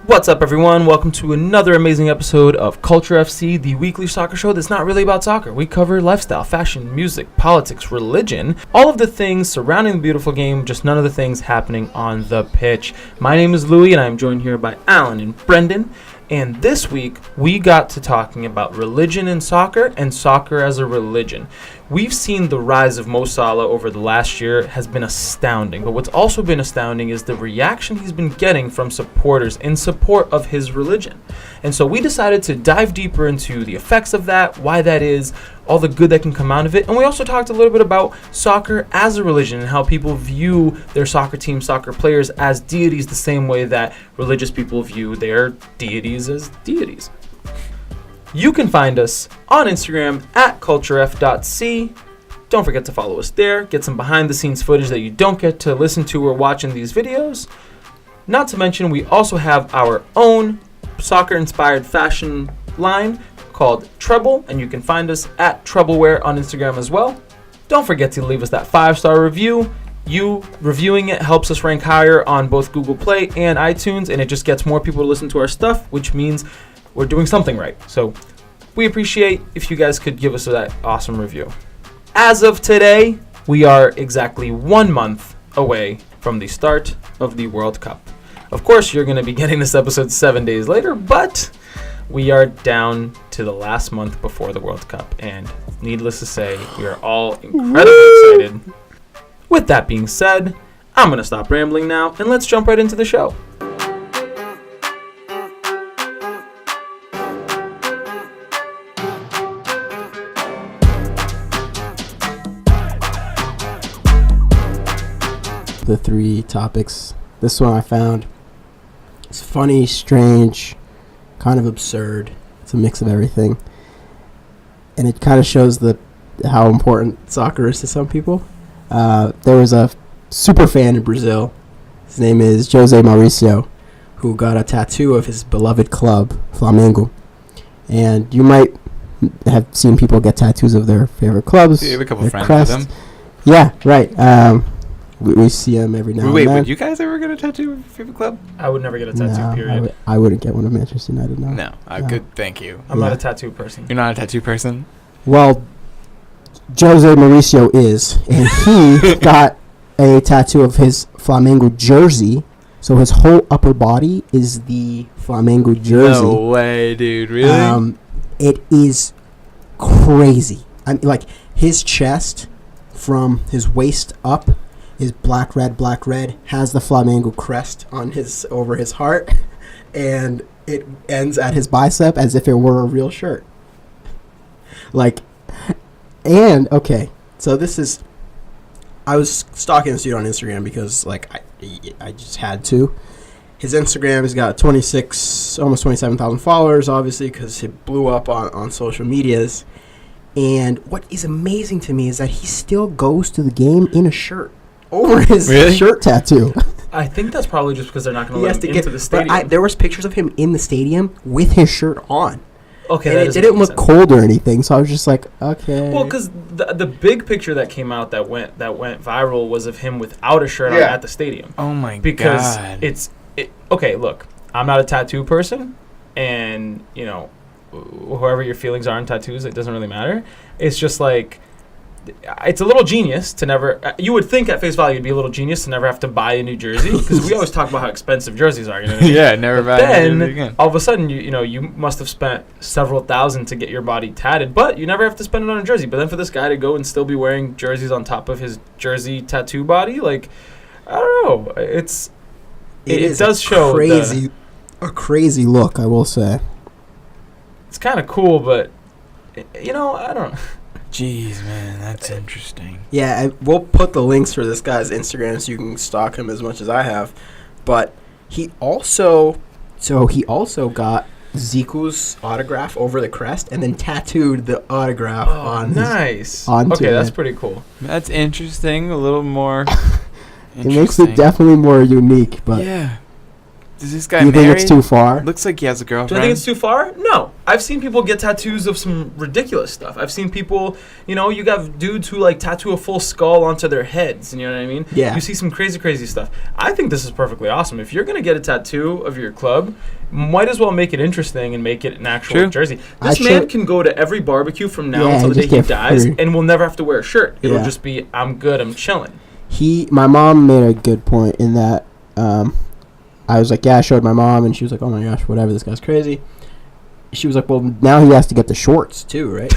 What's up, everyone? Welcome to another amazing episode of Culture FC, the weekly soccer show that's not really about soccer. We cover lifestyle, fashion, music, politics, religion, all of the things surrounding the beautiful game, just none of the things happening on the pitch. My name is Louie, and I'm joined here by Alan and Brendan. And this week, we got to talking about religion in soccer and soccer as a religion. We've seen the rise of Mo Salah over the last year has been astounding. But what's also been astounding is the reaction he's been getting from supporters in support of his religion. And so we decided to dive deeper into the effects of that, why that is, all the good that can come out of it. And we also talked a little bit about soccer as a religion and how people view their soccer team, soccer players as deities the same way that religious people view their deities as deities. You can find us on Instagram at culturef.c. Don't forget to follow us there. Get some behind-the-scenes footage that you don't get to listen to or watch in these videos. Not to mention, we also have our own soccer-inspired fashion line called Treble, and you can find us at Trebleware on Instagram as well. Don't forget to leave us that 5-star review. You reviewing it helps us rank higher on both Google Play and iTunes, and it just gets more people to listen to our stuff, which means we're doing something right. So we appreciate if you guys could give us that awesome review. As of today, we are exactly 1 month away from the start of the World Cup. Of course, you're going to be getting this episode 7 days later, but we are down to the last month before the World Cup, and needless to say, we are all incredibly excited. With that being said, I'm going to stop rambling now, and let's jump right into the show. The 3 topics. This one I found. It's funny, strange, kind of absurd. It's a mix of everything. And it kind of shows how important soccer is to some people. There was a super fan in Brazil. His name is Jose Mauricio, who got a tattoo of his beloved club, Flamengo. And you might have seen people get tattoos of their favorite clubs. You have a couple friends crest. with them. Yeah, right. We see them every now and then. Would you guys ever get a tattoo of your favorite club? I would never get a tattoo, period. I wouldn't get one of Manchester United, no. No. Good, thank you. I'm not a tattoo person. You're not a tattoo person? Well, Jose Mauricio is, and he got a tattoo of his Flamengo jersey, so his whole upper body is the Flamengo jersey. No way, dude, really? It is crazy. I mean, like, his chest from his waist up is black, red, has the Flamengo crest on over his heart, and it ends at his bicep as if it were a real shirt. Okay, so this is, I was stalking this dude on Instagram because, I just had to. His Instagram has got almost 27,000 followers, obviously, because it blew up on social medias. And what is amazing to me is that he still goes to the game in a shirt over his shirt tattoo. I think that's probably just because they're not going to let him into the stadium. But there was pictures of him in the stadium with his shirt on. Okay, and it didn't look cold or anything, so I was just like, okay. Well, because the big picture that came out that went viral was of him without a shirt on at the stadium. Oh my god! Because okay. Look, I'm not a tattoo person, and whoever your feelings are on tattoos, it doesn't really matter. It's just like, it's a little genius to never. You would think at face value it'd be a little genius to never have to buy a new jersey, because we always talk about how expensive jerseys are. You know what I mean? Yeah, never buy a new jersey again. All of a sudden, you must have spent several thousand to get your body tatted, but you never have to spend it on a jersey. But then for this guy to go and still be wearing jerseys on top of his jersey tattoo body, I don't know. It does show a crazy look, I will say. It's kind of cool, but I don't. Jeez, man, that's interesting. Yeah, we'll put the links for this guy's Instagram so you can stalk him as much as I have. But he also got Ziku's autograph over the crest and then tattooed the autograph on nice. Onto that's pretty cool. That's interesting. A little more. It makes it definitely more unique, but yeah. Is this guy Do you married? think it's too far? Looks like he has a girlfriend. Do I think it's too far? No. I've seen people get tattoos of some ridiculous stuff. I've seen people, you got dudes who like tattoo a full skull onto their heads. You know what I mean? Yeah. You see some crazy stuff. I think this is perfectly awesome. If you're gonna get a tattoo of your club, might as well make it interesting and make it an actual jersey. This man can go to every barbecue from now until the day he dies, and will never have to wear a shirt. It'll just be, I'm good, I'm chilling. My mom made a good point in that. I was like, I showed my mom, and she was like, oh my gosh, whatever, this guy's crazy. She was like, well, now he has to get the shorts too, right?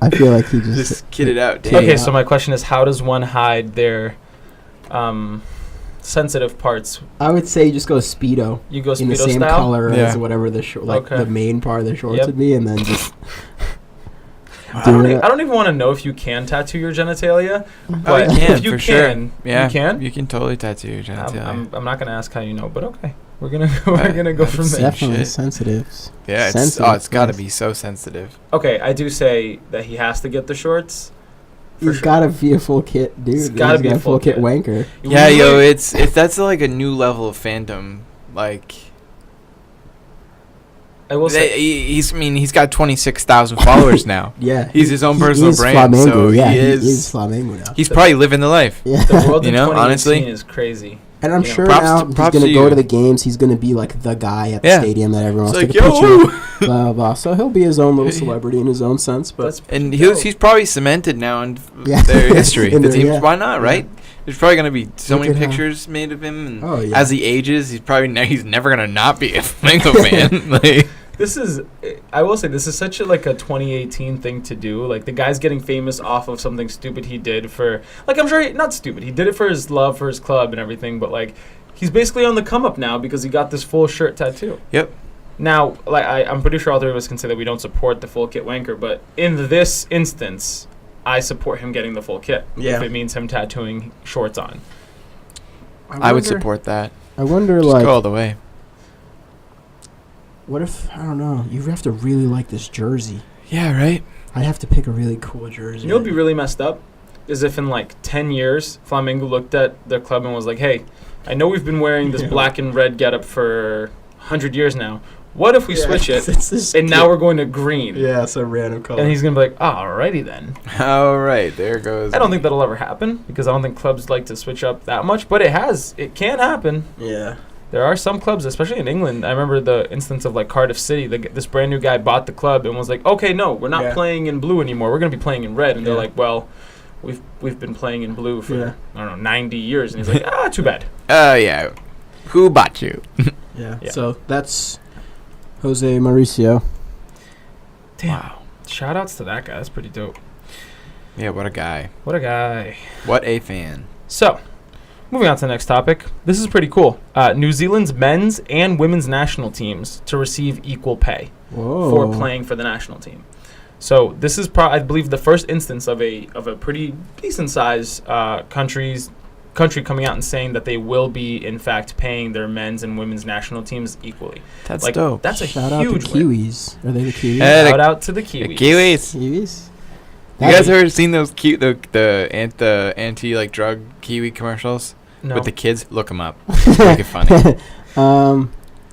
I feel like he just kid it out. Okay, so my question is, how does one hide their sensitive parts? I would say just go Speedo. You go Speedo in the same style? color as whatever the the main part of the shorts would be, and then just. I don't even want to know if you can tattoo your genitalia, but if you can, yeah, you can. You can totally tattoo your genitalia. I'm not gonna ask how you know, but okay, we're gonna go from there. Definitely sensitive. Yeah, it's got to be so sensitive. Okay, I do say that he has to get the shorts. He's got to be a full kit, dude. He's got to be a full kit wanker. Yeah, yo, it's that's like a new level of fandom, like. I will say he's got 26,000 followers now. Yeah, he's his own personal brand. Flamengo, so yeah, he is Flamengo now. He's probably living the life. Yeah, the world in 2018 honestly is crazy. And I'm sure now he's gonna go to the games. He's gonna be like the guy at the stadium that everyone wants to take a picture. Blah blah. So he'll be his own little celebrity in his own sense. But he's probably cemented now in their history. The teams, why not, right? There's probably gonna be so many pictures made of him, and as he ages, he's never gonna not be a Flamengo fan. Like. I will say, this is such a 2018 thing to do. Like, the guy's getting famous off of something stupid he did for, I'm sure, not stupid. He did it for his love for his club and everything, but, he's basically on the come up now because he got this full shirt tattoo. Yep. Now, I'm pretty sure all three of us can say that we don't support the full kit wanker, but in this instance, I support him getting the full kit. Yeah. If it means him tattooing shorts on. I would support that. I wonder, just go all the way. What if, I don't know, you have to really like this jersey. Yeah, right? I'd have to pick a really cool jersey. You know what would be really messed up? Is if in 10 years, Flamengo looked at their club and was like, hey, I know we've been wearing this black and red getup for 100 years now. What if we switch it, and now we're going to green? Yeah, it's a random color. And he's going to be like, alrighty then. All right, there goes. I don't think that'll ever happen, because I don't think clubs like to switch up that much, but it can happen. Yeah. There are some clubs, especially in England. I remember the instance of Cardiff City. This brand new guy bought the club and was like, "Okay, no, we're not playing in blue anymore. We're going to be playing in red." And they're like, "Well, we've been playing in blue for I don't know 90 years." And he's like, "Too bad." Yeah. Who bought you? Yeah. So that's Jose Mauricio. Damn. Wow. Shout outs to that guy. That's pretty dope. Yeah. What a guy. What a guy. What a fan. So. Moving on to the next topic. This is pretty cool. New Zealand's men's and women's national teams to receive equal pay for playing for the national team. So this is, I believe, the first instance of a pretty decent sized country coming out and saying that they will be, in fact, paying their men's and women's national teams equally. That's dope. That's a Shout huge out to Kiwis. Are they the Kiwis? Shout out to the Kiwis. The Kiwis. Kiwis. You guys ever seen those the anti drug Kiwi commercials? No. With the kids? Look them up. Make it funny.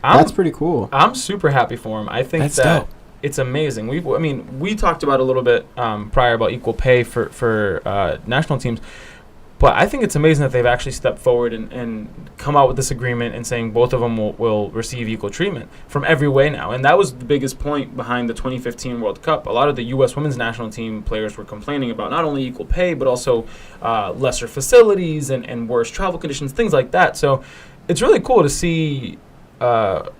That's pretty cool. I'm super happy for him. I think that's that dope. It's amazing. We talked about a little bit prior about equal pay for national teams. But I think it's amazing that they've actually stepped forward and come out with this agreement and saying both of them will receive equal treatment from every way now. And that was the biggest point behind the 2015 World Cup. A lot of the U.S. women's national team players were complaining about not only equal pay, but also lesser facilities and worse travel conditions, things like that. So it's really cool to see a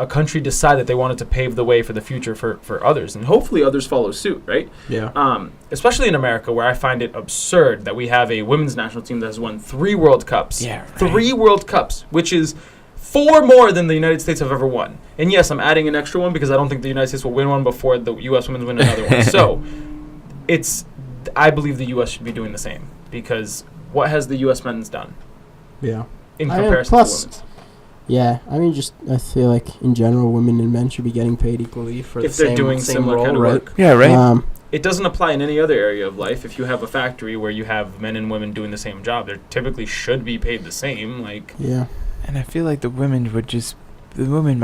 country decide that they wanted to pave the way for the future for others, and hopefully others follow suit, right? Yeah. Especially in America, where I find it absurd that we have a women's national team that has won 3 World Cups. Yeah, right. 3 World Cups, which is 4 more than the United States have ever won. And yes, I'm adding an extra one because I don't think the United States will win one before the U.S. women's win another one. So I believe the U.S. should be doing the same, because what has the U.S. men's done? Yeah. In comparison to women's? Yeah, I feel like in general, women and men should be getting paid equally for if they're doing same similar role, kind of right? work. Yeah, right. it doesn't apply in any other area of life. If you have a factory where you have men and women doing the same job, they typically should be paid the same. Like, yeah. And I feel like the women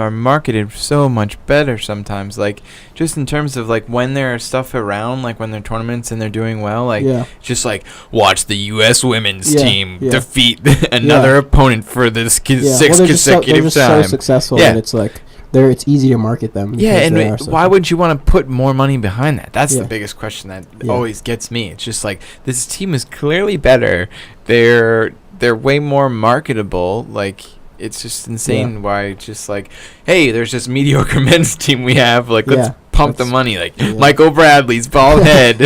are marketed so much better sometimes, like just in terms of like when there's stuff around, like when they're tournaments and they're doing well, like just like watch the U.S. women's team defeat another opponent for the sixth consecutive time. They're so successful that it's like it's easy to market them. Yeah, and why would you want to put more money behind that? That's the biggest question that always gets me. It's just like, this team is clearly better. They're way more marketable. Like, it's just insane why it's just like, hey, there's this mediocre men's team we have. Like, let's pump the money. Like, Michael Bradley's bald head.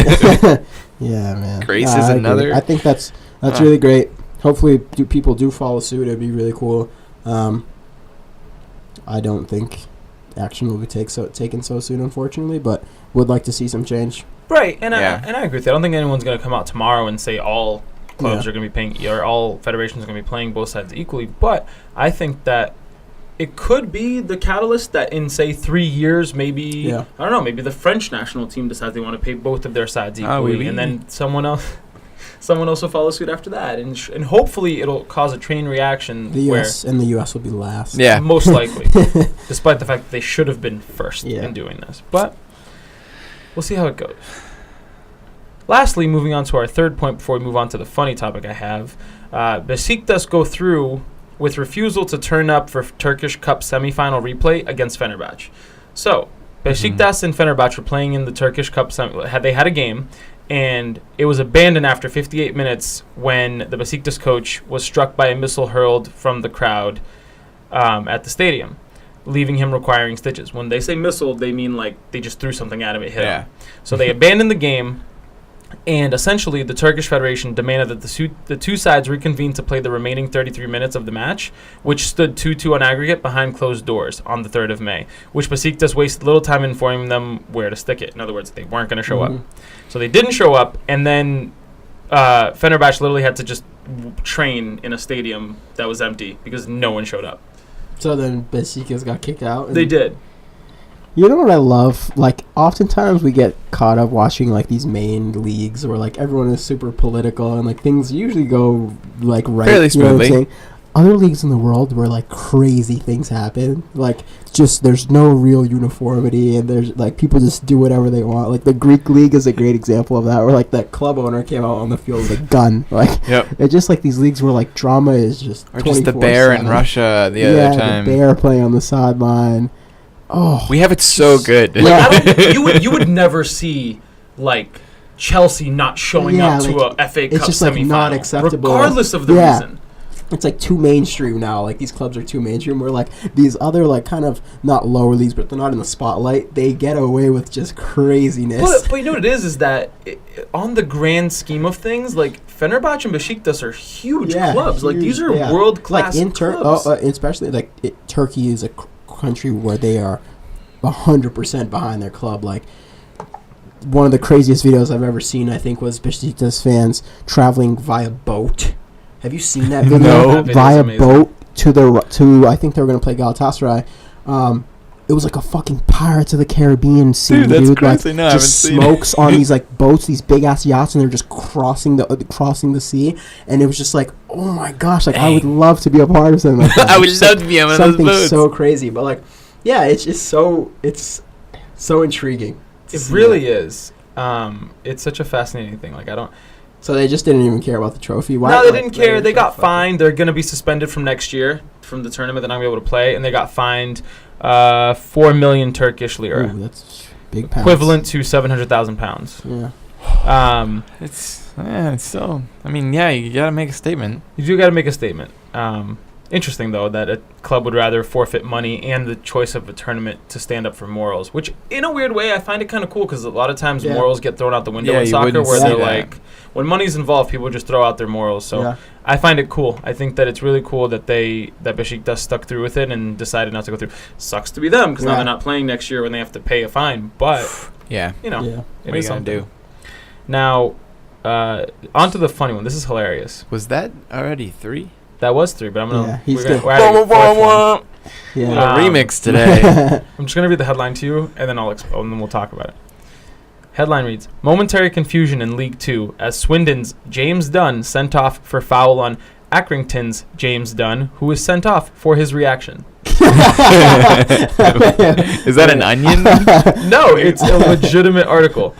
Yeah, man. Grace is another. I think that's really great. Hopefully, people do follow suit. It'd be really cool. I don't think action will be taken so soon, unfortunately, but would like to see some change. Right, and I agree with you. I don't think anyone's going to come out tomorrow and say all clubs are going to be paying, or all federations are going to be playing both sides equally. But I think that it could be the catalyst that in, say, 3 years, maybe, I don't know, maybe the French national team decides they want to pay both of their sides equally, and then someone else will follow suit after that, and hopefully it'll cause a chain reaction. The U.S. will be last. Yeah, most likely, despite the fact that they should have been first in doing this. But we'll see how it goes. Lastly, moving on to our third point before we move on to the funny topic I have, Besiktas go through with refusal to turn up for Turkish Cup semifinal replay against Fenerbahce. So, Besiktas and Fenerbahce were playing in the Turkish Cup they had a game, and it was abandoned after 58 minutes when the Besiktas coach was struck by a missile hurled from the crowd at the stadium, leaving him requiring stitches. When they say missile, they mean like they just threw something at him, it hit him. So they abandoned the game, and essentially the Turkish Federation demanded that the two sides reconvene to play the remaining 33 minutes of the match, which stood 2-2 on aggregate behind closed doors on the 3rd of May, which Besiktas wasted little time informing them where to stick it. In other words, they weren't going to show up. So they didn't show up, and then Fenerbahce literally had to just train in a stadium that was empty because no one showed up. So then Besiktas got kicked out? They did. You know what I love? Like, oftentimes we get caught up watching, like, these main leagues where, like, everyone is super political and, like, things usually go, like, right. Fairly smoothly. You know what I'm saying? Other leagues in the world where, like, crazy things happen. Like, just there's no real uniformity and there's, like, people just do whatever they want. Like, the Greek league is a great example of that, where, like, that club owner came out on the field with a gun. Like, it's just, like, these leagues where, like, drama is just Or just the bear in Russia the other time. The bear playing on the sideline. Oh, we have it so good. Like, you would never see like Chelsea not showing up to a FA Cup just semifinal, like not acceptable, regardless of the reason. It's like too mainstream now. Like, these clubs are too mainstream. Where like these other like kind of not lower leagues, but they're not in the spotlight. They get away with just craziness. But you know what it is that on the grand scheme of things, like Fenerbahce and Besiktas are huge clubs. Like, these are world class clubs. Especially like Turkey is a country where they are 100% behind their club. Like, one of the craziest videos I've ever seen, I think, was Besiktas fans traveling via boat. Have you seen that video? No. Via boat to I think they were going to play Galatasaray. It was like a fucking Pirates of the Caribbean scene, dude. That's crazy. Like, no, just smokes on these like boats, these big ass yachts, and they're just crossing the sea. And it was just like, oh my gosh, like, I would love to be a part of something like that. I would love to be on one of those boats. Something so crazy, but like, yeah, it's just so intriguing. It really is. It's such a fascinating thing. Like, I don't. So they just didn't even care about the trophy? Why? No, they didn't care. They got fined. They're going to be suspended from next year from the tournament. They're not going to be able to play. And they got fined 4 million Turkish lira. Ooh, that's big pounds. Equivalent to 700,000 pounds. Yeah. It's so. I mean, you got to make a statement. You do got to make a statement. Interesting, though, that a club would rather forfeit money and the choice of a tournament to stand up for morals, which, in a weird way, I find it kind of cool because a lot of times morals get thrown out the window in soccer, where they're like, when money's involved, people just throw out their morals. So I find it cool. I think that it's really cool that Besiktas stuck through with it and decided not to go through. Sucks to be them because now they're not playing next year when they have to pay a fine. But what are you gonna do? Now, on to the funny one. This is hilarious. Was that already 3? That was 3, but I'm gonna. We're remix today. I'm just gonna read the headline to you, and then and then we'll talk about it. Headline reads, momentary confusion in League 2 as Swindon's James Dunn sent off for foul on Accrington's James Dunn, who was sent off for his reaction. Is that an onion? No, it's a legitimate article.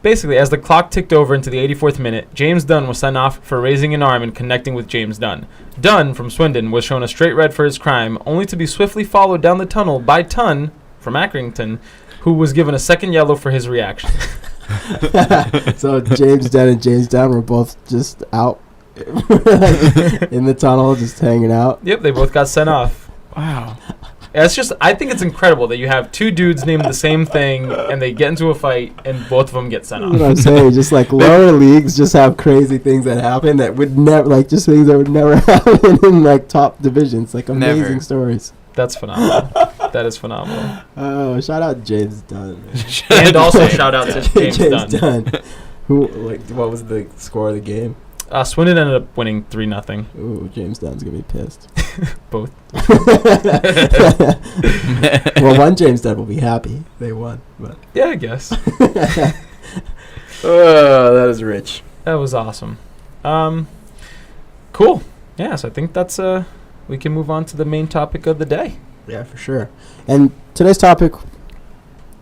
Basically, as the clock ticked over into the 84th minute, James Dunn was sent off for raising an arm and connecting with James Dunn. Dunn, from Swindon, was shown a straight red for his crime, only to be swiftly followed down the tunnel by Tunn, from Accrington, who was given a second yellow for his reaction. So James Dunn and James Dunn were both just out in the tunnel, just hanging out. Yep, they both got sent off. Wow. I think it's incredible that you have two dudes named the same thing and they get into a fight and both of them get sent off. That's what I'm saying. Just like lower leagues just have crazy things that happen that would never, like just things that would never happen in like top divisions. Like amazing stories. That's phenomenal. That is phenomenal. Oh, shout out James Dunn. And also shout out to James Dunn. Who, like, what was the score of the game? Swindon ended up winning 3-0. Ooh, James Dunn's going to be pissed. Both. Well, one James Dunn will be happy. They won. But. Yeah, I guess. Oh, that is rich. That was awesome. Cool. Yeah, so I think that's we can move on to the main topic of the day. Yeah, for sure. And today's topic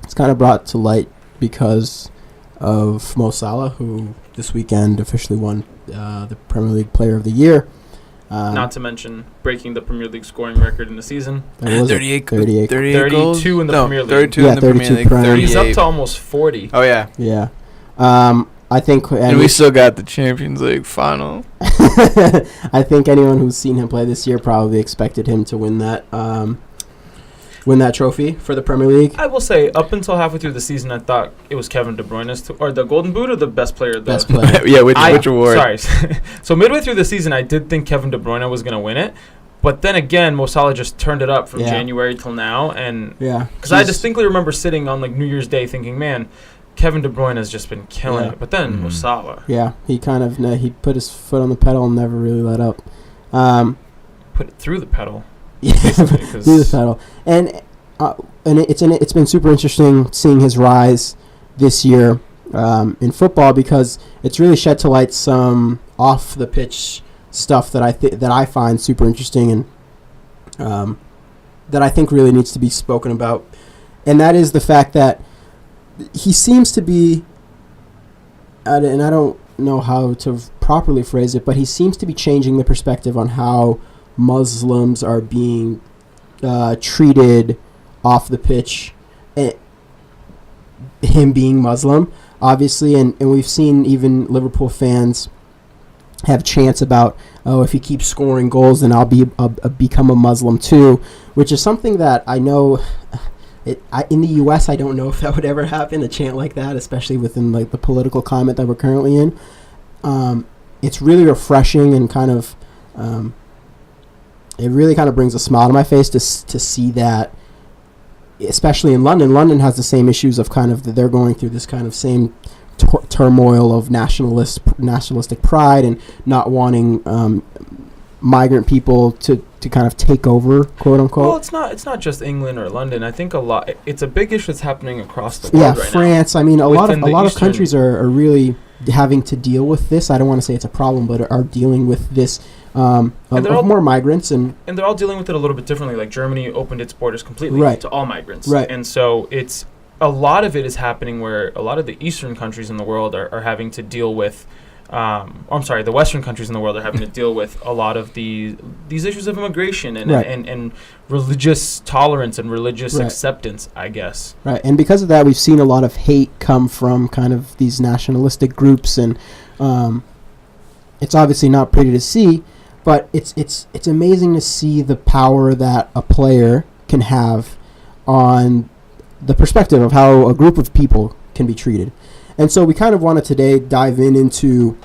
is kind of brought to light because of Mo Salah, who this weekend officially won the Premier League Player of the Year. Not to mention breaking the Premier League scoring record in the season. 38 goals? 32 in the Premier League. 32 in the Premier League. 38. He's up to almost 40. Oh, yeah. Yeah. I think... And we still got the Champions League final. I think anyone who's seen him play this year probably expected him to win that trophy for the Premier League. I will say, up until halfway through the season, I thought it was Kevin De Bruyne's or the Golden Boot or the best player. Best player. Yeah, which award? Sorry. So midway through the season, I did think Kevin De Bruyne was going to win it. But then again, Mo Salah just turned it up from January till now. And because I distinctly remember sitting on like New Year's Day thinking, man, Kevin De Bruyne has just been killing it. But then Mo Salah. Yeah, he kind of he put his foot on the pedal and never really let up. Put it through the pedal. Yeah, through the pedal. And it's been super interesting seeing his rise this year in football because it's really shed to light some off the pitch stuff that I find super interesting and that I think really needs to be spoken about, and that is the fact that he seems to be, and I don't know how to properly phrase it, but he seems to be changing the perspective on how Muslims are being treated off the pitch, him being Muslim, obviously, and we've seen even Liverpool fans have chants about, oh, if he keeps scoring goals, then I'll become a Muslim too, which is something that I know in the U.S. I don't know if that would ever happen, a chant like that, especially within like the political climate that we're currently in. It's really refreshing and kind of it really kind of brings a smile to my face to see that, especially in London. London has the same issues of kind of they're going through this kind of same turmoil of nationalistic pride and not wanting migrant people to kind of take over, quote unquote. Well, it's not just England or London. I think it's a big issue that's happening across the world right France. Now. I mean, a lot of countries are really having to deal with this. I don't want to say it's a problem, but are dealing with this of more migrants, and they're all dealing with it a little bit differently. Like Germany opened its borders completely to all migrants, and so it's a lot of it is happening where a lot of the Eastern countries in the world are having to deal with. The Western countries in the world are having to deal with a lot of these issues of immigration and religious tolerance and religious acceptance, I guess. Right, and because of that, we've seen a lot of hate come from kind of these nationalistic groups, and it's obviously not pretty to see, but it's amazing to see the power that a player can have on the perspective of how a group of people can be treated. And so we kind of want to today dive into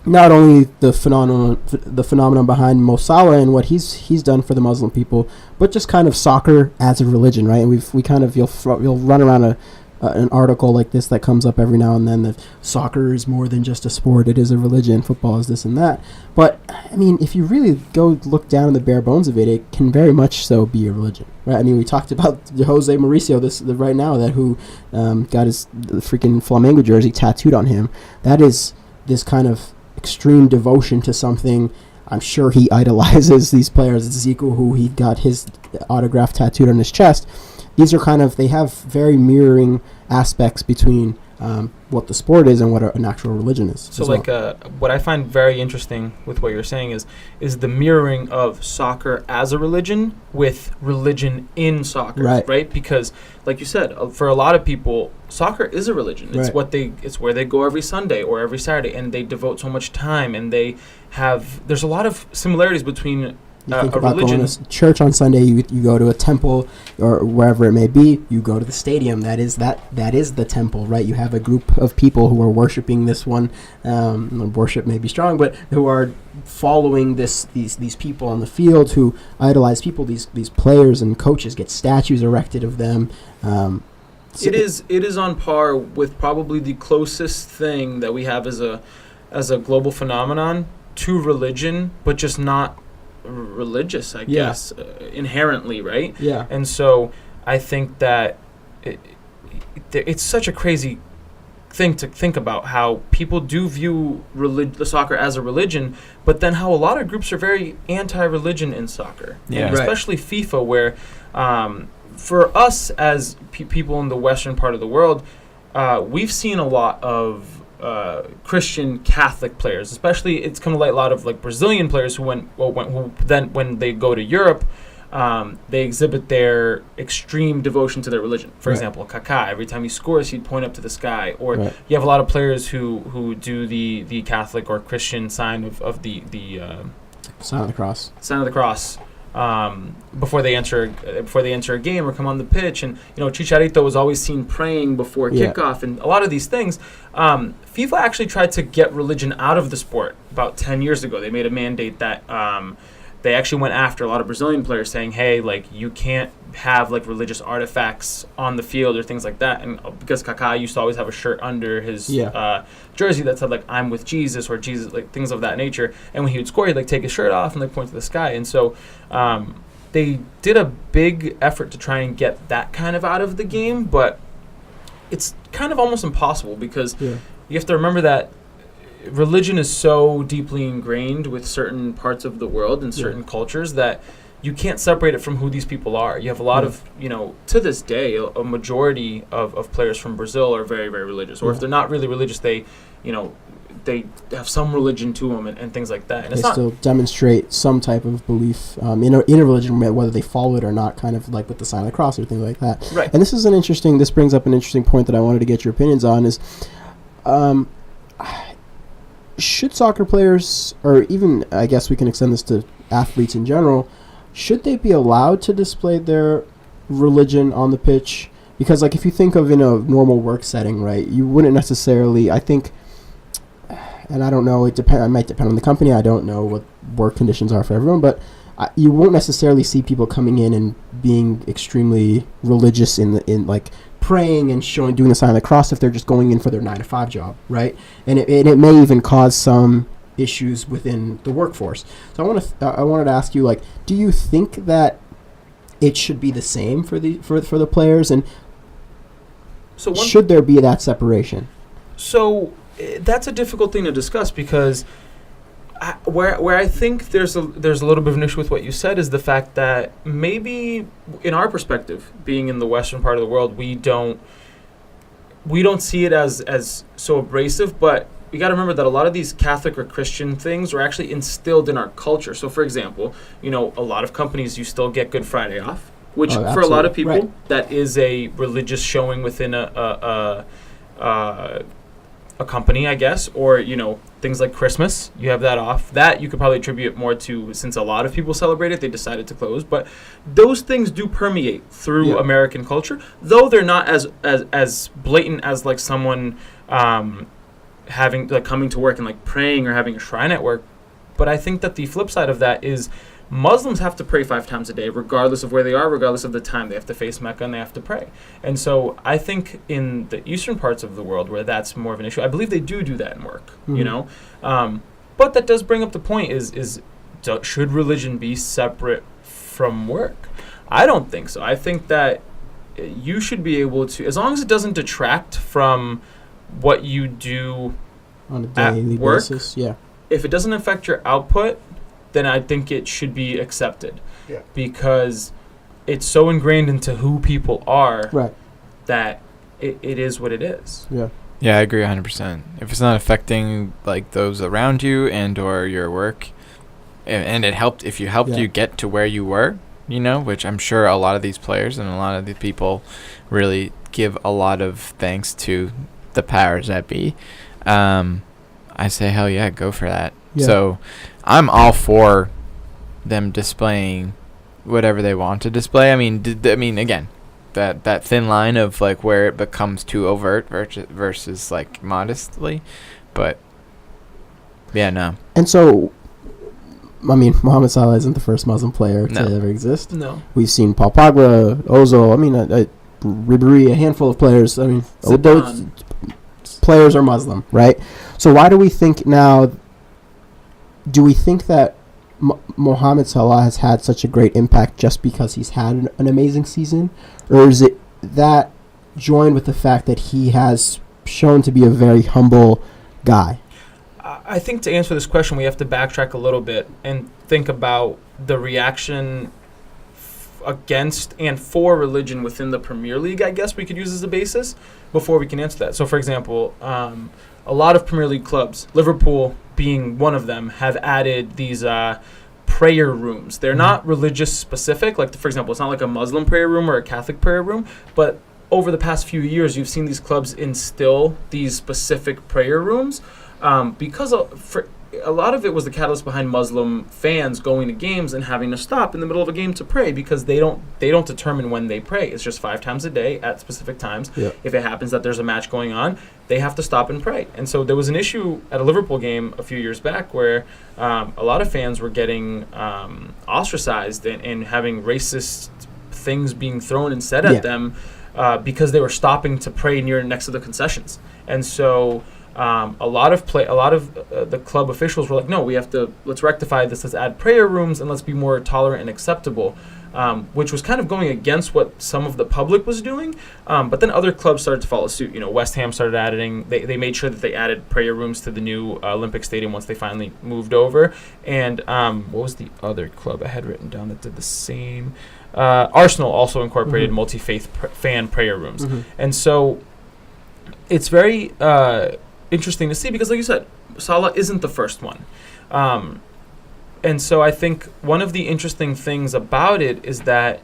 not only the phenomenon behind Mo Salah and what he's done for the Muslim people, but just kind of soccer as a religion, right? And we kind of you'll run around a an article like this that comes up every now and then, that soccer is more than just a sport, it is a religion, football is this and that. But I mean, if you really go look down in the bare bones of it, it can very much so be a religion, right? I mean, we talked about Jose Mauricio right now, that who got his freaking Flamengo jersey tattooed on him. That is this kind of extreme devotion to something. I'm sure he idolizes these players. Zico, who he got his autograph tattooed on his chest. These are kind of, they have very mirroring aspects between what the sport is and what an actual religion is. So what I find very interesting with what you're saying is the mirroring of soccer as a religion with religion in soccer, right? Because like you said, for a lot of people, soccer is a religion. It's it's where they go every Sunday or every Saturday, and they devote so much time, and there's a lot of similarities between you think about religion. Going to church on Sunday, you go to a temple or wherever it may be, you go to the stadium. That is the temple, right? You have a group of people who are worshiping this one. Worship may be strong, but who are following these people on the field who idolize people. These players and coaches get statues erected of them. It is on par with probably the closest thing that we have as a global phenomenon to religion, but just not religious, I guess, inherently, right? Yeah. And so I think that it's such a crazy thing to think about, how people do view the soccer as a religion, but then how a lot of groups are very anti-religion in soccer. Yeah. And especially FIFA, where for us as people in the western part of the world, we've seen a lot of Christian Catholic players, especially it's come to light a lot of like Brazilian players who when they go to Europe, they exhibit their extreme devotion to their religion. For example, Kaká, every time he scores, he'd point up to the sky. Or you have a lot of players who do the Catholic or Christian sign of the sign of the cross. Sign of the cross. Before they enter a game or come on the pitch, and Chicharito was always seen praying before kickoff, and a lot of these things. FIFA actually tried to get religion out of the sport about 10 years ago. They made a mandate that they actually went after a lot of Brazilian players, saying, "Hey, like you can't have like religious artifacts on the field or things like that." And because Kaká used to always have a shirt under his jersey that said like "I'm with Jesus" or Jesus, like things of that nature. And when he would score, he'd like take his shirt off and like point to the sky. And so they did a big effort to try and get that kind of out of the game, but it's kind of almost impossible because you have to remember that religion is so deeply ingrained with certain parts of the world and certain cultures that you can't separate it from who these people are. You have a lot of, to this day, a majority of players from Brazil are very, very religious. Or if they're not really religious, they have some religion to them and things like that. And they still demonstrate some type of belief in a religion, whether they follow it or not, kind of like with the sign of the cross or things like that. Right. And this brings up an interesting point that I wanted to get your opinions on is, should soccer players, or even I guess we can extend this to athletes in general, should they be allowed to display their religion on the pitch? Because like if you think of in a normal work setting, right, you wouldn't necessarily, I think, and I don't know, it might depend on the company, I don't know what work conditions are for everyone, but you won't necessarily see people coming in and being extremely religious in like praying and doing the sign of the cross if they're just going in for their 9-to-5 job, right? And it may even cause some issues within the workforce. So I wanted to ask you, like, do you think that it should be the same for the players, and should there be that separation? So that's a difficult thing to discuss because where I think there's a little bit of an issue with what you said is the fact that maybe in our perspective, being in the western part of the world, we don't see it as so abrasive, but we got to remember that a lot of these Catholic or Christian things are actually instilled in our culture. So for example, a lot of companies, you still get Good Friday off, which for a lot of people that is a religious showing within a company, I guess, or things like Christmas, you have that off. That you could probably attribute more to, since a lot of people celebrate it, they decided to close. But those things do permeate through American culture, though they're not as blatant as like someone having like coming to work and like praying or having a shrine at work. But I think that the flip side of that is Muslims have to pray 5 times a day, regardless of where they are, regardless of the time. They have to face Mecca and they have to pray. And so I think in the eastern parts of the world where that's more of an issue, I believe they do that in work, you know. But that does bring up the point is should religion be separate from work? I don't think so. I think that you should be able to, as long as it doesn't detract from what you do on a daily basis, yeah. If it doesn't affect your output, then I think it should be accepted. Yeah. Because it's so ingrained into who people are, right, that it is what it is. Yeah. Yeah, I agree 100%. If it's not affecting like those around you and or your work, and it helped, if you helped you get to where you were, you know, which I'm sure a lot of these players and a lot of the people really give a lot of thanks to the powers that be. I say, hell yeah, go for that. Yeah. So I'm all for them displaying whatever they want to display. I mean, again, that thin line of like where it becomes too overt versus like modestly, but yeah, no. And so, I mean, Mohamed Salah isn't the first Muslim player to ever exist. No. We've seen Paul Pogba, Ozil. I mean, Ribéry, a handful of players. I mean, those players are Muslim, right? So why do we think now? Do we think that Mohamed Salah has had such a great impact just because he's had an amazing season, or is it that joined with the fact that he has shown to be a very humble guy? I think to answer this question, we have to backtrack a little bit and think about the reaction against and for religion within the Premier League, I guess we could use as a basis before we can answer that. So, for example, a lot of Premier League clubs, Liverpool being one of them, have added these prayer rooms. They're not religious specific. Like, for example, it's not like a Muslim prayer room or a Catholic prayer room, but over the past few years, you've seen these clubs instill these specific prayer rooms because for a lot of it was the catalyst behind Muslim fans going to games and having to stop in the middle of a game to pray because they don't determine when they pray. It's just 5 times a day at specific times. Yeah. If it happens that there's a match going on, they have to stop and pray. And so there was an issue at a Liverpool game a few years back where a lot of fans were getting ostracized and having racist things being thrown and said at them because they were stopping to pray next to the concessions. And so a lot of the club officials were like, no, let's rectify this, let's add prayer rooms and let's be more tolerant and acceptable, which was kind of going against what some of the public was doing. But then other clubs started to follow suit. You know, West Ham started adding, they made sure that they added prayer rooms to the new Olympic Stadium once they finally moved over. And what was the other club I had written down that did the same? Arsenal also incorporated multi-faith fan prayer rooms. And so it's very interesting to see because, like you said, Salah isn't the first one. And so I think one of the interesting things about it is that,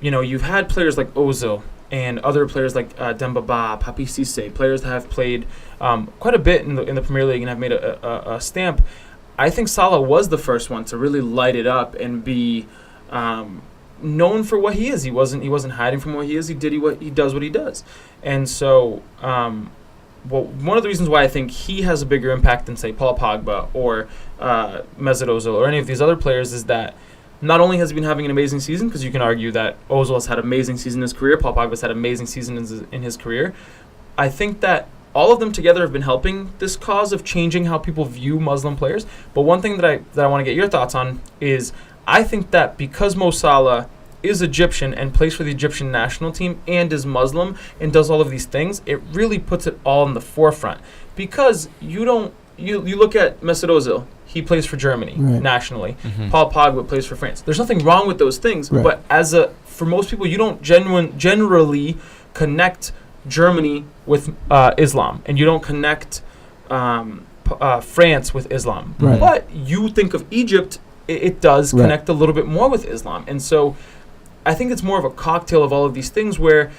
you've had players like Ozil and other players like Demba Ba, Papi Cisse, players that have played quite a bit in the Premier League and have made a stamp. I think Salah was the first one to really light it up and be known for what he is. He wasn't hiding from what he is. He does what he does. And so, one of the reasons why I think he has a bigger impact than, say, Paul Pogba or Mesut Ozil or any of these other players is that not only has he been having an amazing season, because you can argue that Ozil has had an amazing season in his career, Paul Pogba has had an amazing season in his career, I think that all of them together have been helping this cause of changing how people view Muslim players. But one thing that I want to get your thoughts on is I think that because Mo Salah is Egyptian and plays for the Egyptian national team and is Muslim and does all of these things, it really puts it all in the forefront. Because you look at Mesut Ozil, he plays for Germany nationally. Paul Pogba plays for France. There's nothing wrong with those things, but for most people, you don't generally connect Germany with Islam, and you don't connect France with Islam. But you think of Egypt, it does connect a little bit more with Islam. And so I think it's more of a cocktail of all of these things where,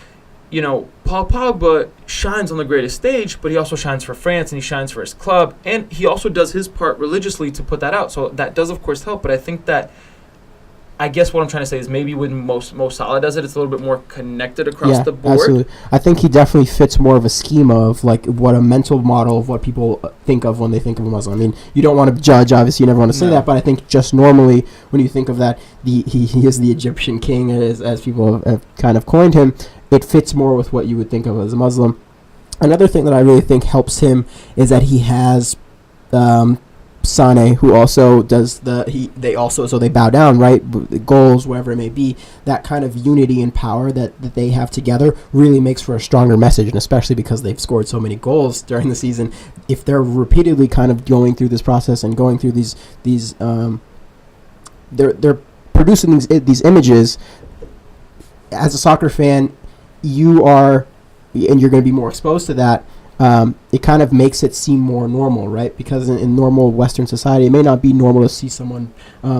Paul Pogba shines on the greatest stage, but he also shines for France and he shines for his club, and he also does his part religiously to put that out. So that does, of course, help. But I think that I guess what I'm trying to say is maybe when Mo Salah does it, it's a little bit more connected across the board. Absolutely. I think he definitely fits more of a schema of like what a mental model of what people think of when they think of a Muslim. I mean, you don't want to judge, obviously, you never want to say that, but I think just normally when you think of that, he is the Egyptian king, as people have kind of coined him. It fits more with what you would think of as a Muslim. Another thing that I really think helps him is that he has Sane, who also does so they bow down, right? Goals, wherever it may be, that kind of unity and power that they have together really makes for a stronger message, and especially because they've scored so many goals during the season. If they're repeatedly kind of going through this process and going through they're producing these images. As a soccer fan, you are, and you're going to be more exposed to that. It kind of makes it seem more normal, right? Because in normal Western society, it may not be normal to see someone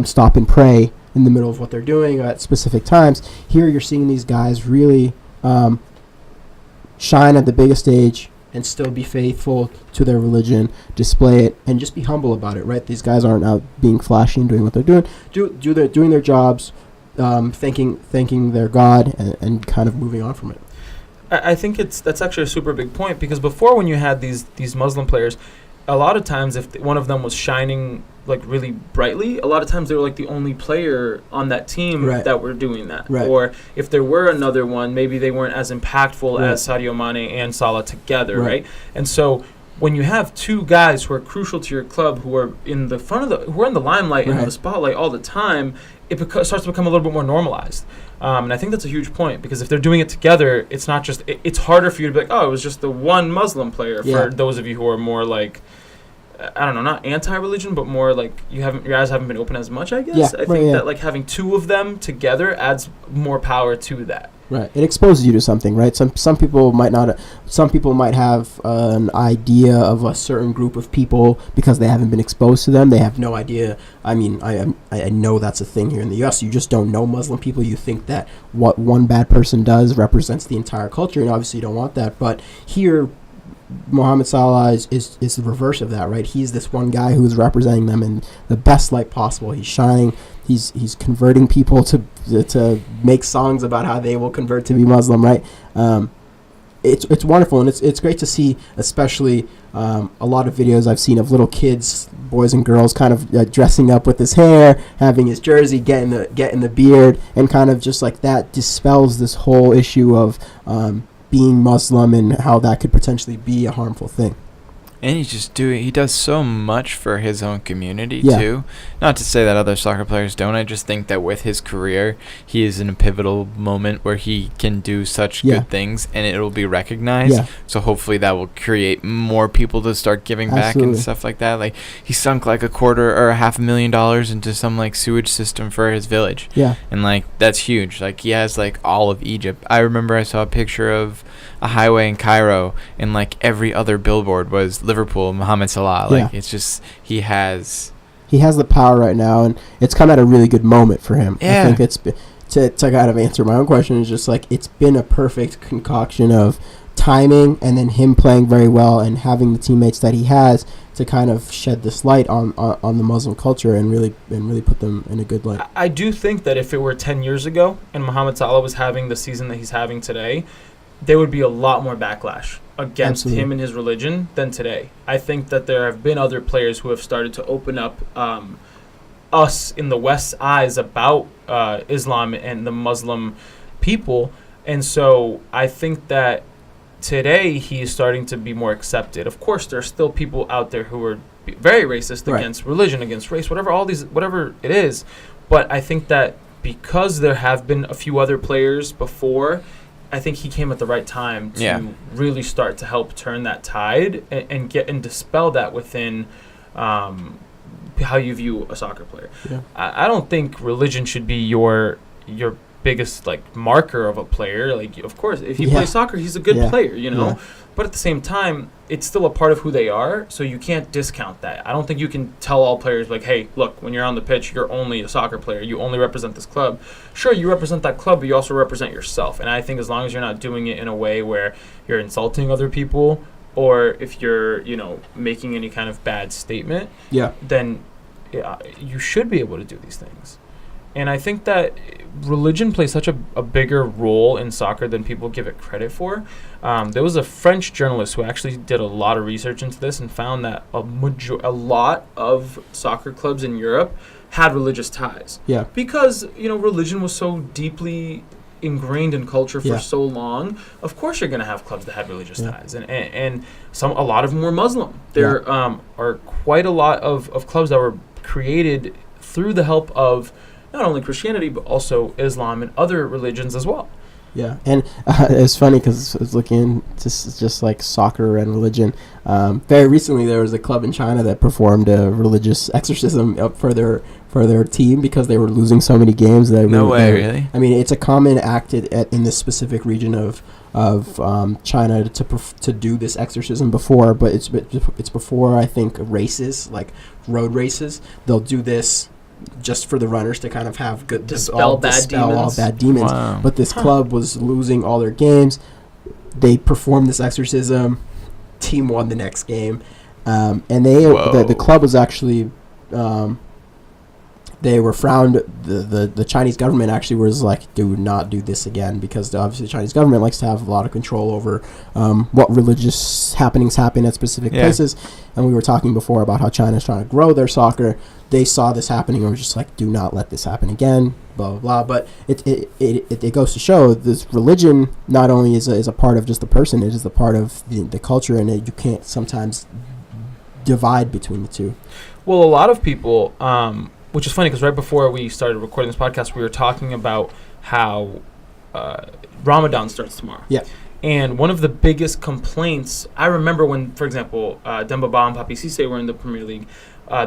stop and pray in the middle of what they're doing at specific times. Here you're seeing these guys really shine at the biggest stage and still be faithful to their religion, display it, and just be humble about it, right? These guys aren't out being flashy and doing what they're doing. Doing their jobs, thanking their God, and kind of moving on from it. I think that's actually a super big point, because before, when you had these Muslim players, a lot of times if one of them was shining like really brightly, a lot of times they were like the only player on that team that were doing that. Right. Or if there were another one, maybe they weren't as impactful as Sadio Mane and Salah together, right? And so when you have two guys who are crucial to your club, who are in the front of who are in the limelight and the spotlight all the time, it starts to become a little bit more normalized. And I think that's a huge point, because if they're doing it together, it's not just it's harder for you to be like, oh, it was just the one Muslim player. For those of you who are more like, I don't know, not anti-religion, but more like your eyes haven't been open as much, I guess. I think that like having two of them together adds more power to that. Right, it exposes you to something, right? Some people might not. Some people might have an idea of a certain group of people because they haven't been exposed to them. They have no idea. I mean, I know that's a thing here in the U.S. You just don't know Muslim people. You think that what one bad person does represents the entire culture, and obviously you don't want that. But here, Mohamed Salah is the reverse of that, right? He's this one guy who is representing them in the best light possible. He's shining. He's converting people to make songs about how they will convert to be Muslim, right? It's wonderful, and it's great to see, especially a lot of videos I've seen of little kids, boys and girls, kind of dressing up with his hair, having his jersey, getting the beard, and kind of just like that dispels this whole issue of being Muslim and how that could potentially be a harmful thing. And he does so much for his own community too. Not to say that other soccer players don't. I just think that with his career, he is in a pivotal moment where he can do such good things, and it'll be recognized. So hopefully that will create more people to start giving back and stuff like that. Like, he sunk like $250,000 or $500,000 into some like sewage system for his village. And like, that's huge. Like, he has like all of Egypt. I remember I saw a picture of a highway in Cairo, and like every other billboard was Liverpool, Mohamed Salah. Like, it's just, he has the power right now, and it's come at a really good moment for him. I think it's to kind of answer my own question, is just like, it's been a perfect concoction of timing and then him playing very well and having the teammates that he has to kind of shed this light on the Muslim culture and really put them in a good light. I do think that if it were 10 years ago and Mohamed Salah was having the season that he's having today, there would be a lot more backlash against him and his religion than today. I think that there have been other players who have started to open up us in the West's eyes about Islam and the Muslim people. And so I think that today he is starting to be more accepted. Of course, there are still people out there who are very racist against religion, against race, whatever it is. But I think that because there have been a few other players before, I think he came at the right time to really start to help turn that tide and dispel that within how you view a soccer player. I don't think religion should be your biggest like marker of a player. Like, of course, if you play soccer, he's a good player, you know. But at the same time, it's still a part of who they are, so you can't discount that. I don't think you can tell all players, like, hey, look, when you're on the pitch, you're only a soccer player. You only represent this club. Sure, you represent that club, but you also represent yourself. And I think as long as you're not doing it in a way where you're insulting other people, or if you're, making any kind of bad statement, then you should be able to do these things. And I think that religion plays such a bigger role in soccer than people give it credit for. There was a French journalist who actually did a lot of research into this and found that a lot of soccer clubs in Europe had religious ties. Yeah. Because, religion was so deeply ingrained in culture for so long. Of course you're going to have clubs that had religious ties. And a lot of them were Muslim. There are quite a lot of clubs that were created through the help of not only Christianity, but also Islam and other religions as well. Yeah, and it's funny because I was looking into just like soccer and religion. Very recently, there was a club in China that performed a religious exorcism for their team because they were losing so many games. Really? I mean, it's a common act in this specific region of China to do this exorcism before, but it's before, I think, races, like road races. They'll do this just for the runners to kind of have good dispel all bad demons. Wow. But this club was losing all their games. They performed this exorcism. Team won the next game, and the club was actually they were frowned. The Chinese government actually was like, do not do this again, because obviously the Chinese government likes to have a lot of control over what religious happenings happen at specific places. And we were talking before about how China's trying to grow their soccer. They saw this happening and were just like, do not let this happen again, blah, blah, blah. But it goes to show this religion not only is a part of just the person, it is a part of the culture, and you can't sometimes divide between the two. Well, a lot of people, which is funny because right before we started recording this podcast, we were talking about how Ramadan starts tomorrow. Yeah. And one of the biggest complaints, I remember when, for example, Demba Ba and Papi Cisse were in the Premier League,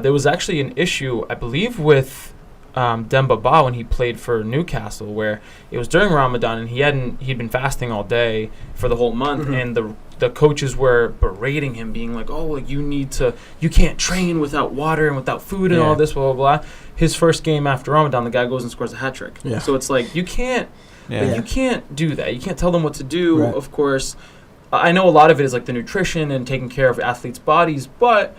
there was actually an issue, I believe, with Demba Ba when he played for Newcastle, where it was during Ramadan and he'd been fasting all day for the whole month, and the coaches were berating him, being like, "Oh, like you can't train without water and without food and all this, blah blah blah." His first game after Ramadan, the guy goes and scores a hat trick. Yeah. So it's like you can't do that. You can't tell them what to do. Right. Of course, I know a lot of it is like the nutrition and taking care of athletes' bodies, but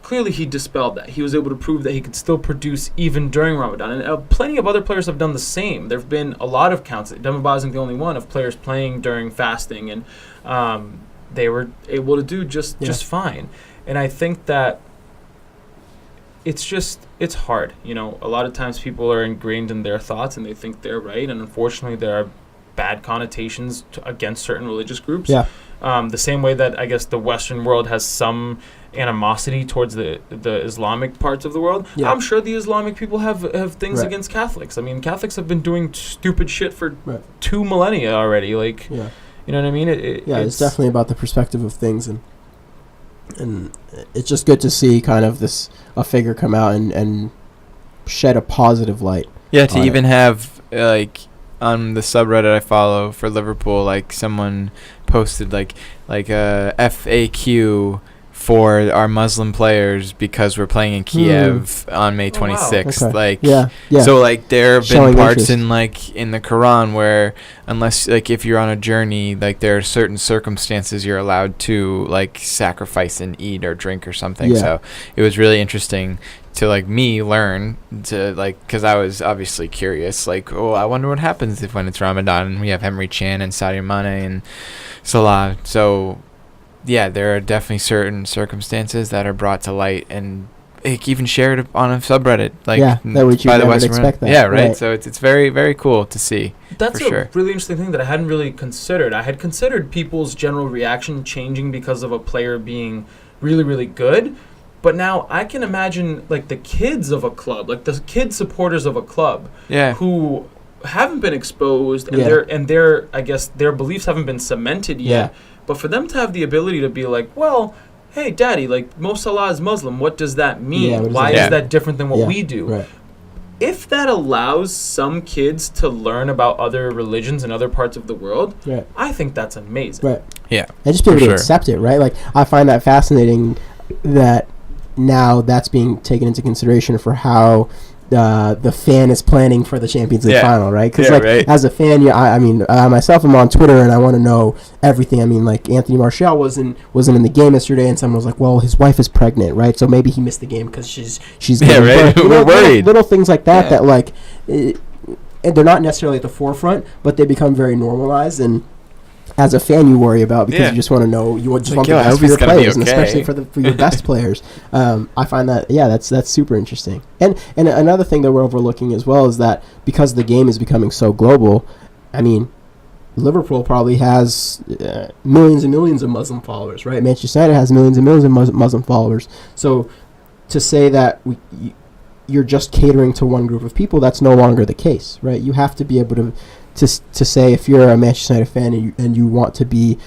clearly he dispelled that. He was able to prove that he could still produce even during Ramadan. And plenty of other players have done the same. There have been a lot of counts. Demba Ba isn't the only one of players playing during fasting, and they were able to do just fine. And I think that it's hard. A lot of times people are ingrained in their thoughts and they think they're right. And unfortunately, there are bad connotations against certain religious groups. Yeah. The same way that I guess the Western world has some animosity towards the Islamic parts of the world. Yeah. I'm sure the Islamic people have things against Catholics. I mean, Catholics have been doing stupid shit for 2 millennia already. Like, you know what I mean? It's definitely about the perspective of things, and it's just good to see kind of a figure come out and shed a positive light. Yeah, to even have like on the subreddit I follow for Liverpool, like someone posted like a FAQ for our Muslim players because we're playing in Kiev on May 26th. Wow. Okay. So like there have been parts in the Quran where unless like if you're on a journey, like there are certain circumstances you're allowed to like sacrifice and eat or drink or something. So it was really interesting to like me learn to like, because I was obviously curious, like, oh, I wonder what happens when it's Ramadan and we have Henry Chan and Sadio Mane and Salah. So yeah, there are definitely certain circumstances that are brought to light and even shared on a subreddit, like that would you never expect that. Yeah, right. So it's very, very cool to see. That's a really interesting thing that I hadn't really considered. I had considered people's general reaction changing because of a player being really, really good, but now I can imagine like the kids of a club, like the kid supporters of a club, who haven't been exposed and their I guess their beliefs haven't been cemented yet. But for them to have the ability to be like, well, hey, Daddy, like Mo Salah is Muslim. What does that mean? Why is that different than what we do? Right. If that allows some kids to learn about other religions in other parts of the world, I think that's amazing. Right. Yeah. And just be able to accept it, right? Like I find that fascinating that now that's being taken into consideration for how the fan is planning for the Champions League final, right? Because as a fan, I mean, myself, I'm on Twitter and I want to know everything. I mean, like Anthony Martial wasn't in the game yesterday, and someone was like, "Well, his wife is pregnant, right? So maybe he missed the game because she's giving birth." We're worried. Little things like that that like, and they're not necessarily at the forefront, but they become very normalized and. As a fan, you worry about because you just want to know. You just want the best for your players, and especially for your best players. I find that that's super interesting. And another thing that we're overlooking as well is that because the game is becoming so global, I mean, Liverpool probably has millions and millions of Muslim followers, right? Manchester United has millions and millions of Muslim followers. So to say that you're just catering to one group of people, that's no longer the case, right? You have to be able to say if you're a Manchester United fan and you want to be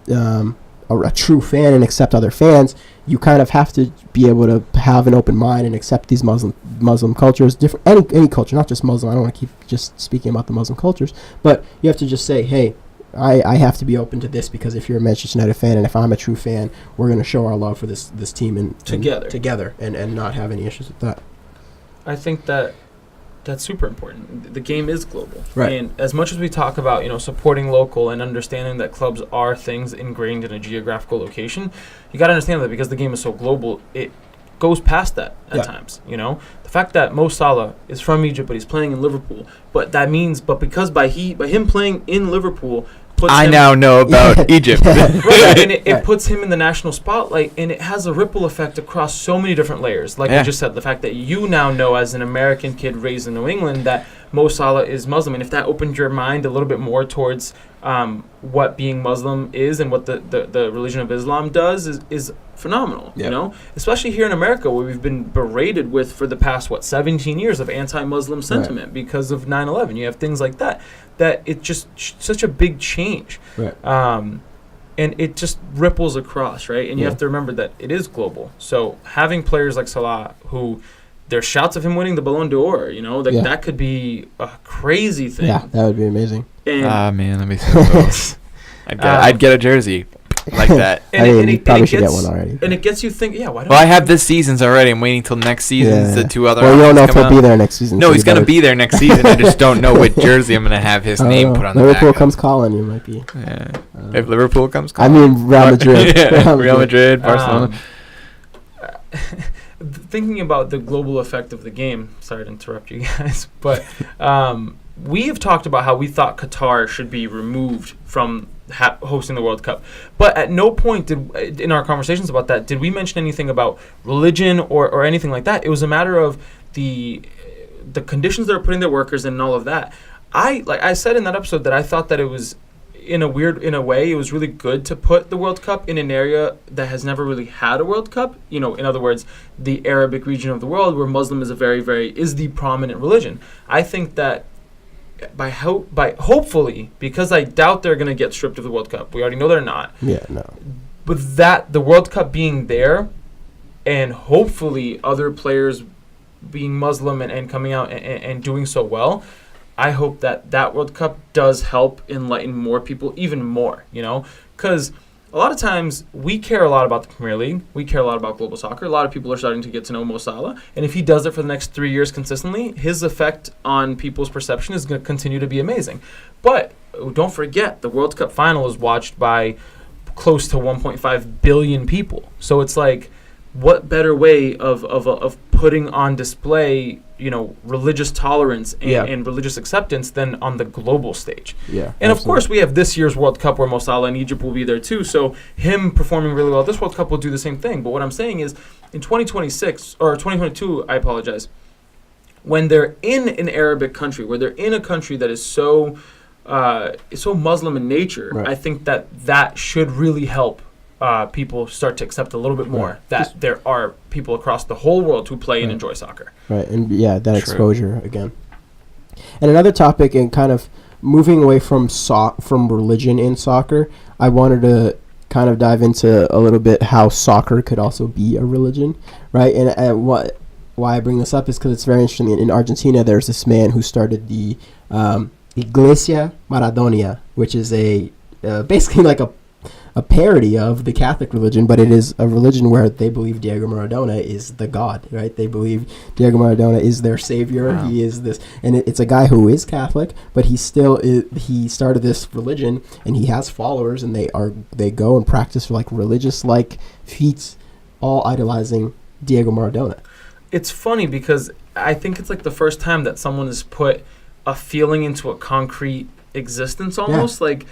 a true fan and accept other fans, you kind of have to be able to have an open mind and accept these Muslim cultures, different any culture, not just Muslim. I don't want to keep just speaking about the Muslim cultures, but you have to just say, hey, I have to be open to this because if you're a Manchester United fan and if I'm a true fan, we're going to show our love for this team and together and not have any issues with that. I think that's super important. The game is global. Right. And as much as we talk about, supporting local and understanding that clubs are things ingrained in a geographical location, you got to understand that because the game is so global, it goes past that at times, The fact that Mo Salah is from Egypt but he's playing in Liverpool, but because by him playing in Liverpool I now know about Egypt. Right, and it puts him in the national spotlight, and it has a ripple effect across so many different layers. Like I just said, the fact that you now know as an American kid raised in New England that Mo Salah is Muslim, and if that opened your mind a little bit more towards what being Muslim is and what the religion of Islam does is phenomenal, especially here in America where we've been berated with for the past 17 years of anti-Muslim sentiment because of 9/11. You have things like that it's just such a big change, and it just ripples across, right? And you have to remember that it is global. So having players like Salah, who there's shouts of him winning the Ballon d'Or, that could be a crazy thing. Yeah, that would be amazing. Man, let me see those. I'd get a jersey like that. You probably should get one already. And it gets you thinking, why don't I have this season's already. I'm waiting till next season's the two other. Well, you don't know if he'll be there next season. No, he's going to be there next season. I just don't know what jersey I'm going to have his name put on the back. Liverpool comes calling, you might be. Yeah. If Liverpool comes calling. I mean, Real Madrid. Real Madrid, Barcelona. Thinking about the global effect of the game, sorry to interrupt you guys, but we have talked about how we thought Qatar should be removed from hosting the World Cup. But at no point in our conversations about that did we mention anything about religion or anything like that. It was a matter of the conditions they're putting their workers in and all of that. I said in that episode that I thought that it was in a way, it was really good to put the World Cup in an area that has never really had a World Cup. In other words, the Arabic region of the world where Muslim is is the prominent religion. I think that by hopefully, because I doubt they're going to get stripped of the World Cup. We already know they're not. Yeah, no. But that the World Cup being there, and hopefully other players being Muslim and coming out and doing so well, I hope that World Cup does help enlighten more people even more, because a lot of times we care a lot about the Premier League. We care a lot about global soccer. A lot of people are starting to get to know Mo Salah. And if he does it for the next 3 years consistently, his effect on people's perception is going to continue to be amazing. But don't forget, the World Cup final is watched by close to 1.5 billion people. So it's like, what better way of putting on display, religious tolerance and religious acceptance than on the global stage? Yeah. And of course, we have this year's World Cup where Mo Salah and Egypt will be there too. So him performing really well, this World Cup will do the same thing. But what I'm saying is, in 2026 or 2022, I apologize, when they're in an Arabic country, where they're in a country that is so Muslim in nature, right. I think that should really help people start to accept a little bit more that there are people across the whole world who play and enjoy soccer. Right, and that exposure again. And another topic, and kind of moving away from religion in soccer, I wanted to kind of dive into a little bit how soccer could also be a religion, right? And why I bring this up is because it's very interesting. In Argentina, there's this man who started the Iglesia Maradonia, which is basically like a a parody of the Catholic religion, but it is a religion where they believe Diego Maradona is the god, right? They believe Diego Maradona is their savior. Wow. He is this, and it's a guy who is Catholic, but he started this religion, and he has followers, and they go and practice like religious like feats, all idolizing Diego Maradona. It's funny because I think it's like the first time that someone has put a feeling into a concrete existence almost. Yeah. Like,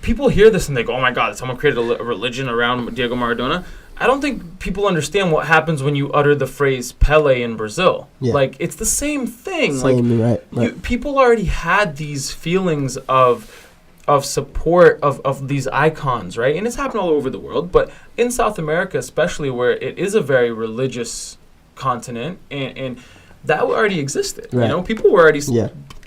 people hear this and they go, oh my God, someone created a religion around Diego Maradona. I don't think people understand what happens when you utter the phrase Pele in Brazil. Yeah. Like, it's the same thing. Right. People already had these feelings of support of these icons, right? And it's happened all over the world, but in South America especially, where it is a very religious continent, and that already existed. Right. You know, people were already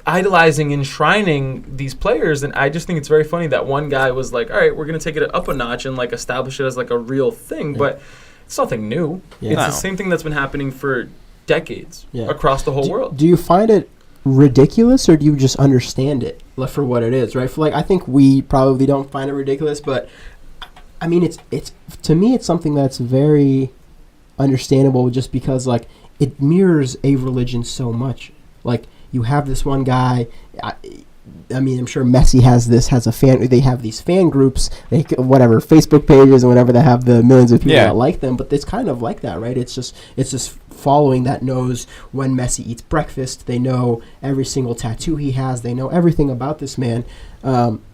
idolizing, enshrining these players, and I just think it's very funny that one guy was like, all right, we're going to take it up a notch and like establish it as like a real thing, but it's nothing new. Yeah. It's the same thing that's been happening for decades across the whole world. Do you find it ridiculous, or do you just understand it for what it is, right? For like, I think we probably don't find it ridiculous, but I mean, it's to me, it's something that's very understandable, just because like it mirrors a religion so much. Like, you have this one guy. I mean, I'm sure Messi has a fan. They have these fan groups, Facebook pages and whatever, that have the millions of people that like them. But it's kind of like that, right? It's just following that knows when Messi eats breakfast. They know every single tattoo he has. They know everything about this man.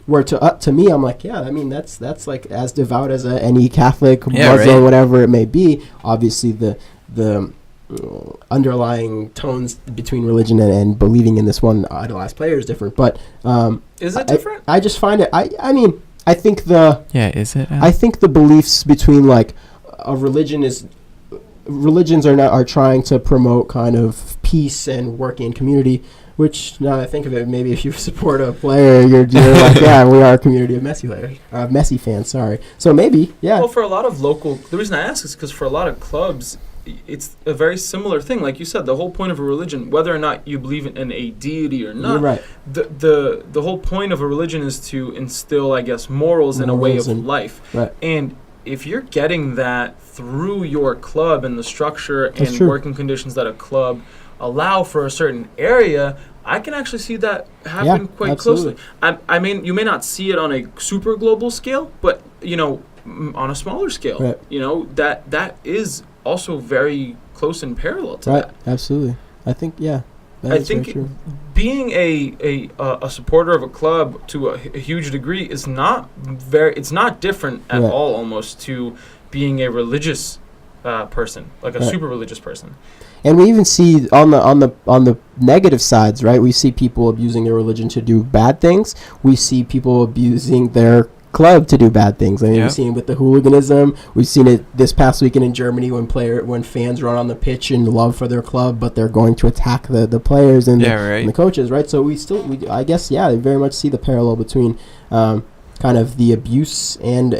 Where to me, I'm like, yeah, I mean, that's like as devout as any Catholic, Muslim, whatever it may be. Obviously, the underlying tones between religion and believing in this one idolized player is different, but is it different? I just find it. I mean, I think is it? I think the beliefs between like a religions are trying to promote kind of peace and working in community. Which, now that I think of it, maybe if you support a player, you're like, yeah, we are a community of Messi fans. Sorry. So maybe, yeah. Well, for a lot of the reason I ask is because for a lot of clubs, it's a very similar thing. Like you said, the whole point of a religion, whether or not you believe in a deity or not, right. the whole point of a religion is to instill, I guess, morals in a way of life. Right. And if you're getting that through your club and the structure and working conditions that a club allow for a certain area, I can actually see that happen quite closely. I mean, you may not see it on a super global scale, but, you know, on a smaller scale, you know, that is also very close and parallel to that. Absolutely. I think, I think being a supporter of a club to a huge degree is it's not different at all almost to being a religious person, like a super religious person. And we even see on the negative sides, right? We see people abusing their religion to do bad things. We see people abusing their club to do bad things. I mean, we've seen it with the hooliganism. We've seen it this past weekend in Germany when fans run on the pitch in love for their club, but they're going to attack the players and the coaches, right? So I guess, very much see the parallel between kind of the abuse and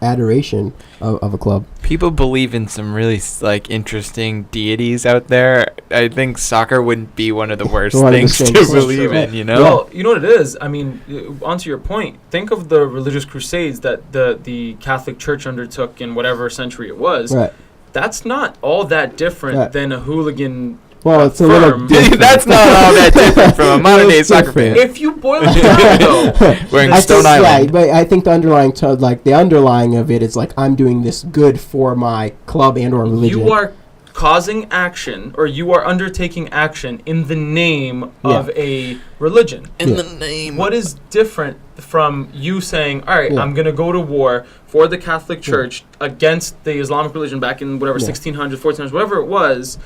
adoration of a club. People believe in some really like interesting deities out there. I think soccer wouldn't be one of the worst things to believe in, you know? Well, you know what it is? I mean, onto your point, think of the religious crusades that the Catholic Church undertook in whatever century it was. Right. That's not all that different than a hooligan. Well, it's a little different. That's not all that different from a modern-day soccer fan. If you boil it down, though. Wearing Stone Island. Yeah, but I think the underlying of it is like, I'm doing this good for my club and or religion. You are causing action, or you are undertaking action in the name of a religion. In the name. What is different from you saying, all right, I'm going to go to war for the Catholic Church against the Islamic religion back in whatever, 1600s, 1400s, whatever it was.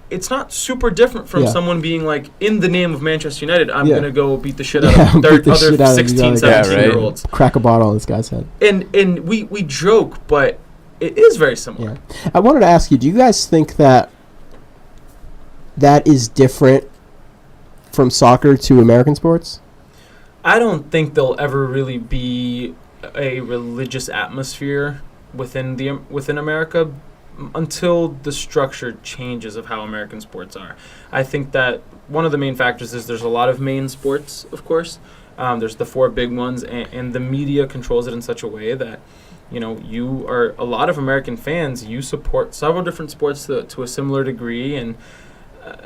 It's not super different from someone being like, in the name of Manchester United, I'm going to go beat the shit out of their other 16, 17-year-olds. Crack a bottle on this guy's head. And we joke, but it is very similar. Yeah. I wanted to ask you, do you guys think that is different from soccer to American sports? I don't think there'll ever really be a religious atmosphere within America until the structure changes of how American sports are. I think that one of the main factors is there's a lot of main sports, of course, There's the 4 big ones, and the media controls it in such a way that, you are a lot of American fans. You support several different sports to a similar degree, and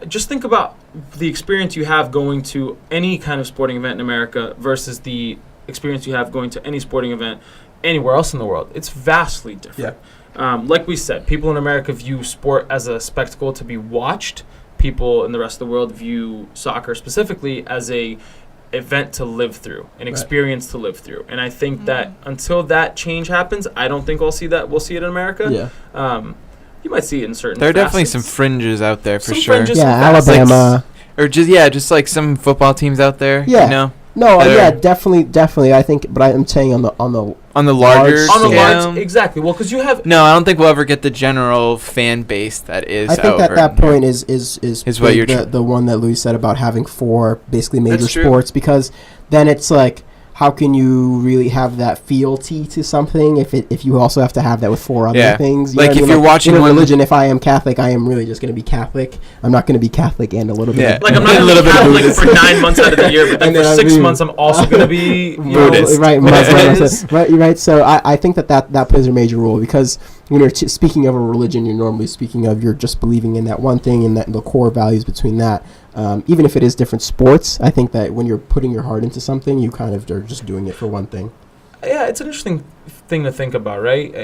just think about the experience you have going to any kind of sporting event in America versus the experience you have going to any sporting event anywhere else in the world. It's vastly different. Yeah. Like we said, people in America view sport as a spectacle to be watched. People in the rest of the world view soccer specifically as a event to live through, an experience to live through. And I think that until that change happens, I don't think we'll see it in America. Yeah. You might see it in certain There are facets. definitely some fringes out there for sure. Yeah, Alabama. Or just like some football teams out there, No, definitely. I think, but I'm saying on the larger scale. Exactly. Well, because you have. No, I don't think we'll ever get the general fan base that is. I think that point is what you're the one that Louis said about having 4 basically major sports, because then it's like, how can you really have that fealty to something if you also have to have that with 4 other things? Like if you're watching in religion, if I am Catholic, I am really just going to be Catholic. I'm not going to be Catholic and a little bit. Like I'm not going to be Catholic for 9 months out of the year, but then for 6 months I'm also going to be Buddhist. Right. So I think that plays a major role, because when you're speaking of a religion, you're normally speaking of you're just believing in that one thing and that the core values between that. Even if it is different sports, I think that when you're putting your heart into something, you kind of are just doing it for one thing. Yeah, it's an interesting thing to think about, right?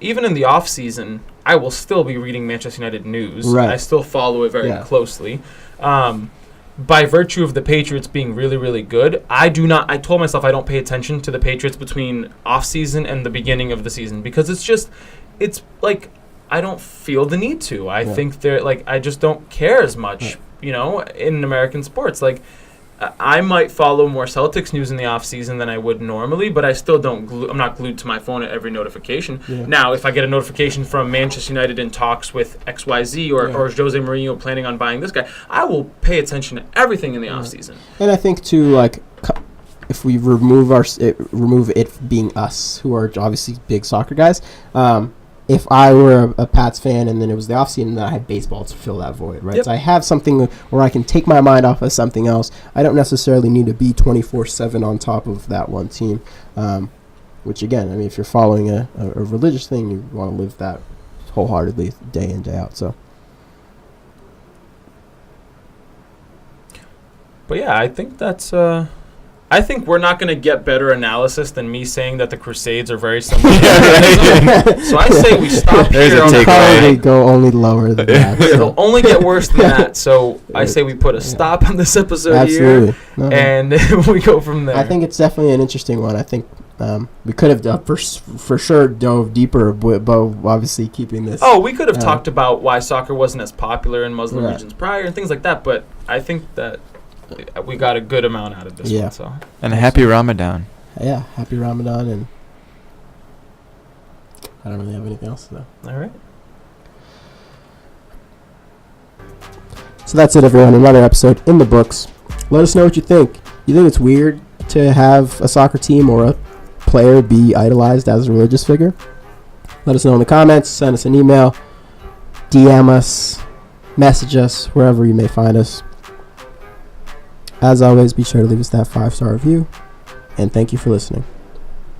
Even in the off season, I will still be reading Manchester United news. Right. I still follow it very closely. By virtue of the Patriots being really, really good, I told myself I don't pay attention to the Patriots between off season and the beginning of the season, because it's like I don't feel the need to. I think they're like, I just don't care as much. In American sports, like I might follow more Celtics news in the off season than I would normally, but I still don't. I'm not glued to my phone at every notification. Yeah. Now, if I get a notification from Manchester United in talks with XYZ or Jose Mourinho planning on buying this guy, I will pay attention to everything in the off season. And I think too, like, if we remove it being us, who are obviously big soccer guys. If I were a Pats fan and then it was the offseason, then I had baseball to fill that void, right? Yep. So I have something where I can take my mind off of something else. I don't necessarily need to be 24/7 on top of that one team, which, again, I mean, if you're following a religious thing, you want to live that wholeheartedly day in, day out. So. But, yeah, I think that's... I think we're not going to get better analysis than me saying that the Crusades are very similar. So I say we stop here. Probably go only lower than that. So. It'll only get worse than that. So I say we put a stop on this episode here, and we go from there. I think it's definitely an interesting one. I think we could have for sure dove deeper, but obviously keeping this. Oh, we could have talked about why soccer wasn't as popular in Muslim regions prior and things like that. But I think that we got a good amount out of this one. So. And a happy Ramadan. Yeah, happy Ramadan, and I don't really have anything else though. All right. So that's it, everyone. Another episode in the books. Let us know what you think. You think it's weird to have a soccer team or a player be idolized as a religious figure? Let us know in the comments. Send us an email. DM us. Message us wherever you may find us. As always, be sure to leave us that 5-star review, and thank you for listening.